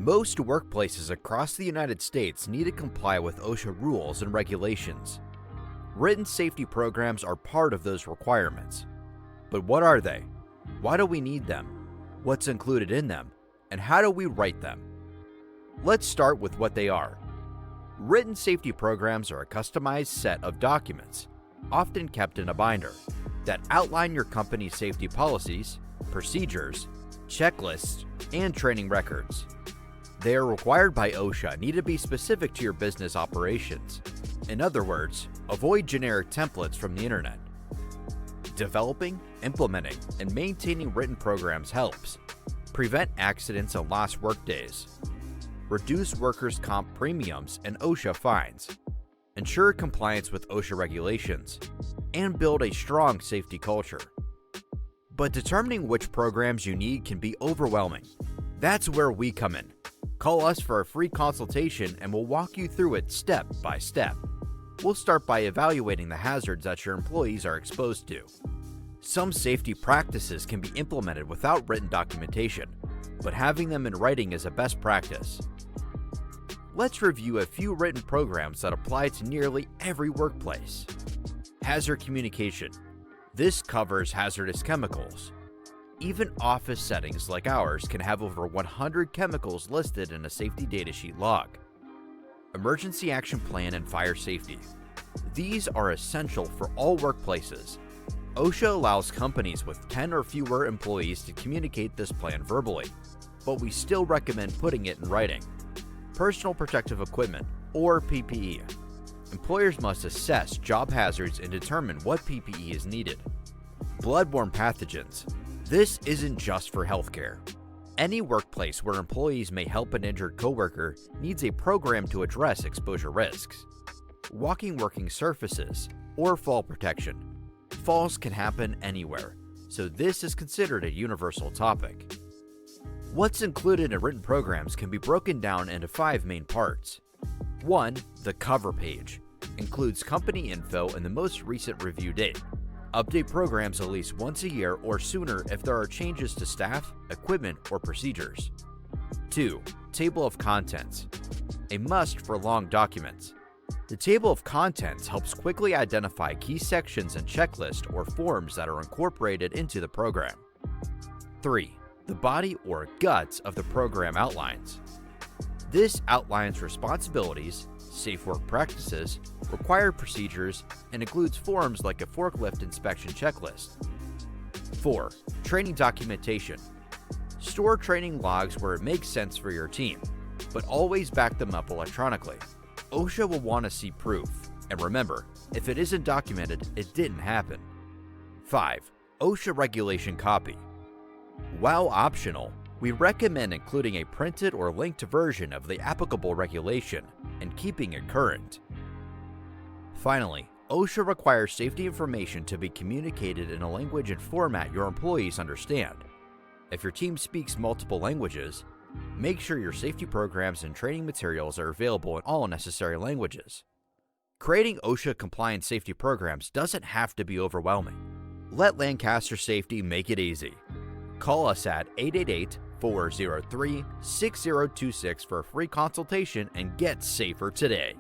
Most workplaces across the United States need to comply with OSHA rules and regulations. Written safety programs are part of those requirements. But what are they? Why do we need them? What's included in them? And how do we write them? Let's start with what they are. Written safety programs are a customized set of documents, often kept in a binder, that outline your company's safety policies, procedures, checklists, and training records. They are required by OSHA and need to be specific to your business operations. In other words, avoid generic templates from the internet. Developing, implementing, and maintaining written programs helps prevent accidents and lost workdays, reduce workers' comp premiums and OSHA fines, ensure compliance with OSHA regulations, and build a strong safety culture. But determining which programs you need can be overwhelming. That's where we come in. Call us for a free consultation and we'll walk you through it step by step. We'll start by evaluating the hazards that your employees are exposed to. Some safety practices can be implemented without written documentation, but having them in writing is a best practice. Let's review a few written programs that apply to nearly every workplace. Hazard communication. This covers hazardous chemicals. Even office settings like ours can have over 100 chemicals listed in a safety datasheet log. Emergency action plan and fire safety. These are essential for all workplaces. OSHA allows companies with 10 or fewer employees to communicate this plan verbally, but we still recommend putting it in writing. Personal protective equipment, or PPE. Employers must assess job hazards and determine what PPE is needed. Bloodborne pathogens. This isn't just for healthcare. Any workplace where employees may help an injured coworker needs a program to address exposure risks. Walking working surfaces, or fall protection. Falls can happen anywhere, so this is considered a universal topic. What's included in written programs can be broken down into 5 main parts. 1. The cover page includes company info and the most recent review date. Update programs at least once a year or sooner if there are changes to staff, equipment, or procedures. 2. Table of contents, a must for long documents. The table of contents helps quickly identify key sections and checklists or forms that are incorporated into the program. 3. The body or guts of the program outlines. This outlines responsibilities, safe work practices, required procedures, and includes forms like a forklift inspection checklist. 4. Training documentation. Store training logs where it makes sense for your team, but always back them up electronically. OSHA will want to see proof, and remember, if it isn't documented, it didn't happen. 5. OSHA regulation copy. While optional, we recommend including a printed or linked version of the applicable regulation and keeping it current. Finally, OSHA requires safety information to be communicated in a language and format your employees understand. If your team speaks multiple languages, make sure your safety programs and training materials are available in all necessary languages. Creating OSHA-compliant safety programs doesn't have to be overwhelming. Let Lancaster Safety make it easy. Call us at 888-403-6026 for a free consultation and get safer today.